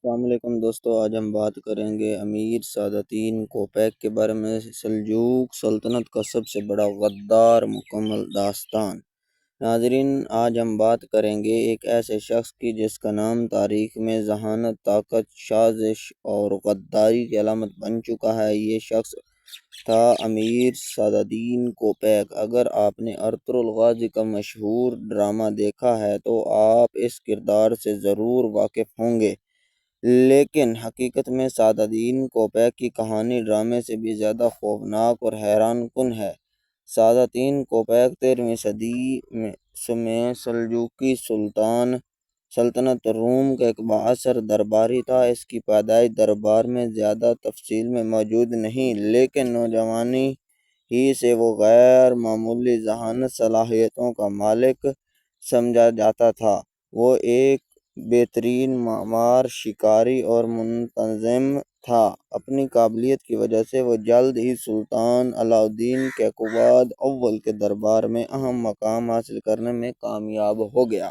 السلام علیکم دوستو، آج ہم بات کریں گے امیر ساداتین کوپیک کے بارے میں۔ سلجوق سلطنت کا سب سے بڑا غدار مکمل داستان۔ ناظرین، آج ہم بات کریں گے ایک ایسے شخص کی جس کا نام تاریخ میں ذہانت، طاقت، سازش اور غداری کی علامت بن چکا ہے۔ یہ شخص تھا امیر ساداتین کوپیک۔ اگر آپ نے ارطغرل غازی کا مشہور ڈرامہ دیکھا ہے تو آپ اس کردار سے ضرور واقف ہوں گے، لیکن حقیقت میں ساداتین کوپیک کی کہانی ڈرامے سے بھی زیادہ خوفناک اور حیران کن ہے۔ ساداتین کوپیک 13ویں صدی میں سلجوقی سلطنت روم کا ایک بااثر درباری تھا۔ اس کی پیدائش دربار میں زیادہ تفصیل میں موجود نہیں، لیکن نوجوانی ہی سے وہ غیر معمولی ذہانت صلاحیتوں کا مالک سمجھا جاتا تھا۔ وہ ایک بہترین معمار، شکاری اور منتظم تھا۔ اپنی قابلیت کی وجہ سے وہ جلد ہی سلطان علاء الدین کیقوباد اول کے دربار میں اہم مقام حاصل کرنے میں کامیاب ہو گیا۔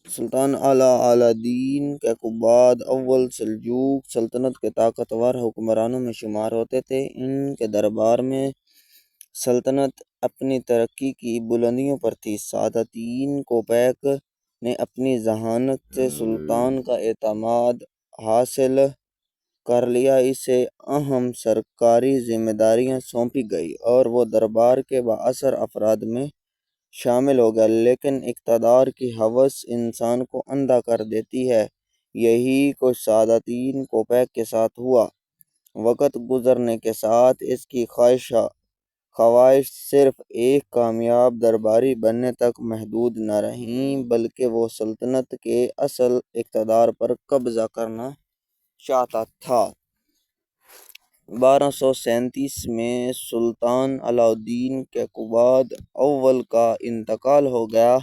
سلطان علاء الدین کیقوباد اول سلجوق سلطنت کے طاقتور حکمرانوں میں شمار ہوتے تھے۔ ان کے دربار میں سلطنت اپنی ترقی کی بلندیوں پر تھی۔ ساداتین کوپیک نے اپنی ذہانت سے سلطان کا اعتماد حاصل کر لیا، اسے اہم سرکاری ذمہ داریاں سونپی گئی اور وہ دربار کے بااثر افراد میں شامل ہو گیا۔ لیکن اقتدار کی ہوس انسان کو اندھا کر دیتی ہے۔ یہی کچھ ساداتین کوپیک کے ساتھ ہوا۔ وقت گزرنے کے ساتھ اس کی خواہش صرف ایک کامیاب درباری بننے تک محدود نہ رہیں، بلکہ وہ سلطنت کے اصل اقتدار پر قبضہ کرنا چاہتا تھا۔ 1237 میں سلطان علاء الدین کیقوباد اول کا انتقال ہو گیا،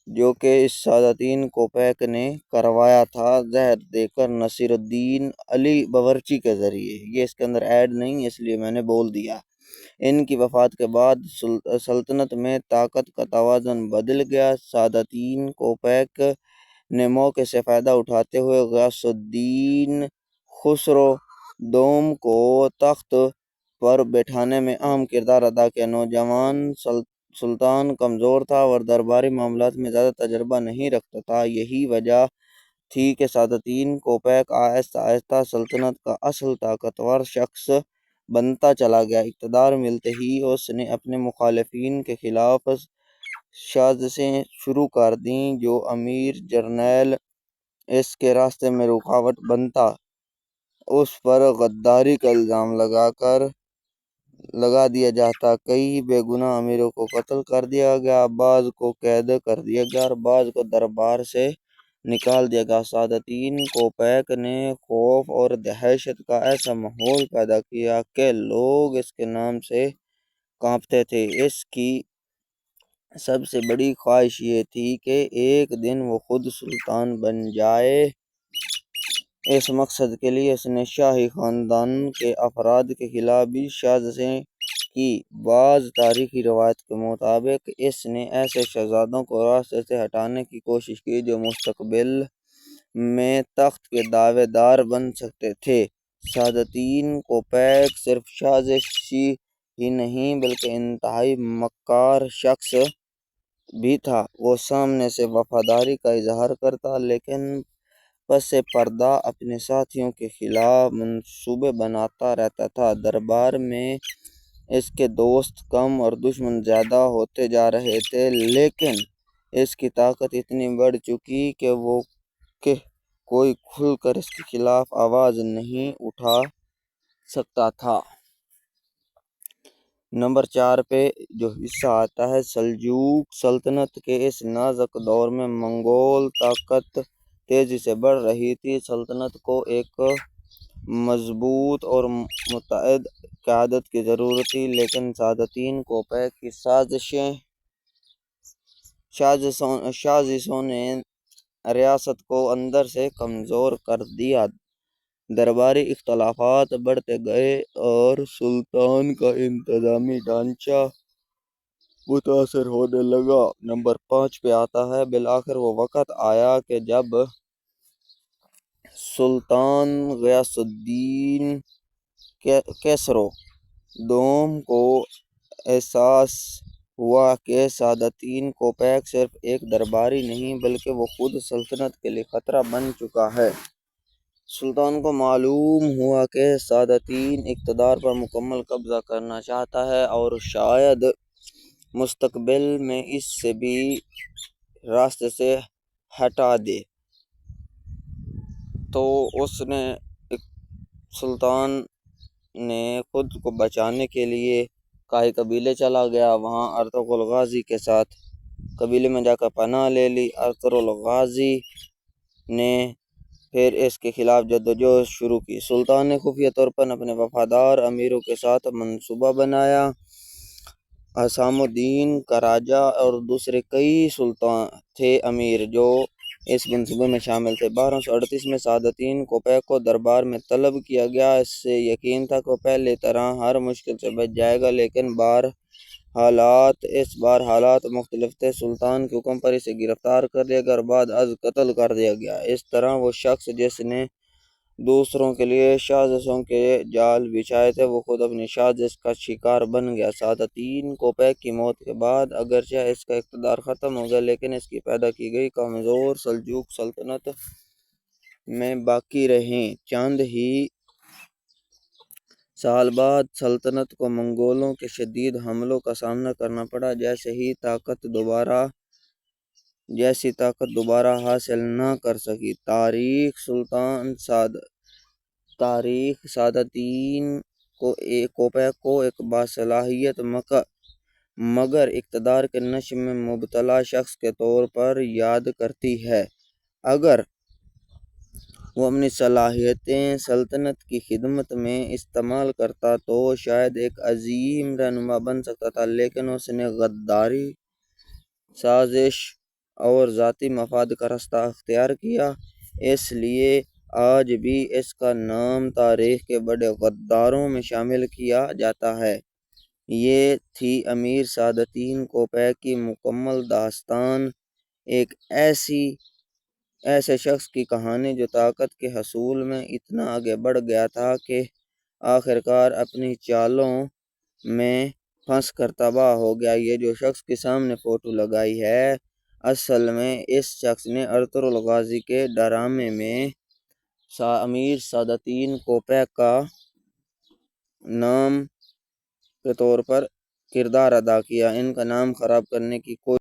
جو کہ ساداتین کوپیک نے کروایا تھا زہر دے کر نصیر الدین علی باورچی کے ذریعے۔ یہ اس کے اندر ایڈ نہیں، اس لیے میں نے بول دیا۔ ان کی وفات کے بعد سلطنت میں طاقت کا توازن بدل گیا۔ ساداتین کوپیک نے موقع سے فائدہ اٹھاتے ہوئے غیاث الدین خسرو دوم کو تخت پر بٹھانے میں اہم کردار ادا کیا۔ نوجوان سلطان کمزور تھا اور درباری معاملات میں زیادہ تجربہ نہیں رکھتا تھا۔ یہی وجہ تھی کہ ساداتین کوپیک آہستہ آہستہ سلطنت کا اصل طاقتور شخص بنتا چلا گیا۔ اقتدار ملتے ہی اس نے اپنے مخالفین کے خلاف سازشیں شروع کر دیں۔ جو امیر جرنیل اس کے راستے میں رکاوٹ بنتا، اس پر غداری کا الزام لگا دیا جاتا۔ کئی بے گناہ امیروں کو قتل کر دیا گیا، بعض کو قید کر دیا گیا اور بعض کو دربار سے نکال دیا گیا۔ ساداتین کوپیک نے خوف اور دہشت کا ایسا ماحول پیدا کیا کہ لوگ اس کے نام سے کانپتے تھے۔ اس کی سب سے بڑی خواہش یہ تھی کہ ایک دن وہ خود سلطان بن جائے۔ اس مقصد کے لیے اس نے شاہی خاندان کے افراد کے خلاف بھی سازشیں کی۔ بعض تاریخی روایات کے مطابق اس نے ایسے شہزادوں کو راستے سے ہٹانے کی کوشش کی جو مستقبل میں تخت کے دعوے دار بن سکتے تھے۔ ساداتین کوپیک صرف سازشی ہی نہیں بلکہ انتہائی مکار شخص بھی تھا۔ وہ سامنے سے وفاداری کا اظہار کرتا، لیکن پس پردہ اپنے ساتھیوں کے خلاف منصوبے بناتا رہتا تھا۔ دربار میں اس کے دوست کم اور دشمن زیادہ ہوتے جا رہے تھے، لیکن اس کی طاقت اتنی بڑھ چکی کہ کوئی کھل کر اس کے خلاف آواز نہیں اٹھا سکتا تھا۔ نمبر 4 پہ جو حصہ آتا ہے، سلجوق سلطنت کے اس نازک دور میں منگول طاقت تیزی سے بڑھ رہی تھی۔ سلطنت کو ایک مضبوط اور متحد قیادت کی ضرورت تھی، لیکن ساداتین کوپیک کی سازشوں نے ریاست کو اندر سے کمزور کر دیا۔ درباری اختلافات بڑھتے گئے اور سلطان کا انتظامی ڈھانچہ متاثر ہونے لگا۔ نمبر 5 پہ آتا ہے، بالآخر وہ وقت آیا کہ جب سلطان غیاث الدین کیسرو دوم کو احساس ہوا کہ سعادتین کوپیک صرف ایک درباری نہیں بلکہ وہ خود سلطنت کے لیے خطرہ بن چکا ہے۔ سلطان کو معلوم ہوا کہ سعادتین اقتدار پر مکمل قبضہ کرنا چاہتا ہے اور شاید مستقبل میں اس سے بھی راستے سے ہٹا دے، تو سلطان نے خود کو بچانے کے لیے کائی قبیلے چلا گیا۔ وہاں ارطغرل غازی کے ساتھ قبیلے میں جا کر پناہ لے لی۔ ارطغرل غازی نے پھر اس کے خلاف جدوجہد شروع کی۔ سلطان نے خفیہ طور پر اپنے وفادار امیروں کے ساتھ منصوبہ بنایا۔ حسام الدین قراجہ اور دوسرے کئی سلطان تھے امیر جو اس منصوبے میں شامل تھے۔ 1238 میں سعادتین کوپیک کو دربار میں طلب کیا گیا۔ اس سے یقین تھا کہ وہ پہلے طرح ہر مشکل سے بچ جائے گا، لیکن اس بار حالات مختلف تھے۔ سلطان کے حکم پر اسے گرفتار کر لیا گیا اور بعد از قتل کر دیا گیا۔ اس طرح وہ شخص جس نے دوسروں کے لیے سازشوں کے جال بچھائے تھے، وہ خود اپنی سازش کا شکار بن گیا۔ سعادتین کوپیک کی موت کے بعد اگرچہ اس کا اقتدار ختم ہو گیا، لیکن اس کی پیدا کی گئی کمزور سلجوق سلطنت میں باقی رہیں۔ چند ہی سال بعد سلطنت کو منگولوں کے شدید حملوں کا سامنا کرنا پڑا۔ جیسی طاقت دوبارہ حاصل نہ کر سکی۔ تاریخ سعادتین کوپیک کو ایک باصلاحیت مگر اقتدار کے نشے میں مبتلا شخص کے طور پر یاد کرتی ہے۔ اگر وہ اپنی صلاحیتیں سلطنت کی خدمت میں استعمال کرتا تو شاید ایک عظیم رہنما بن سکتا تھا، لیکن اس نے غداری، سازش اور ذاتی مفاد کا راستہ اختیار کیا۔ اس لیے آج بھی اس کا نام تاریخ کے بڑے غداروں میں شامل کیا جاتا ہے۔ یہ تھی امیر سعادتین کوپیک کی مکمل داستان، ایک ایسے شخص کی کہانی جو طاقت کے حصول میں اتنا آگے بڑھ گیا تھا کہ آخرکار اپنی چالوں میں پھنس کر تباہ ہو گیا۔ یہ جو شخص کے سامنے فوٹو لگائی ہے، اصل میں اس شخص نے ارطغرل غازی کے ڈرامے میں امیر سعادتین کوپیک کا نام کے طور پر کردار ادا کیا۔ ان کا نام خراب کرنے کی کوئی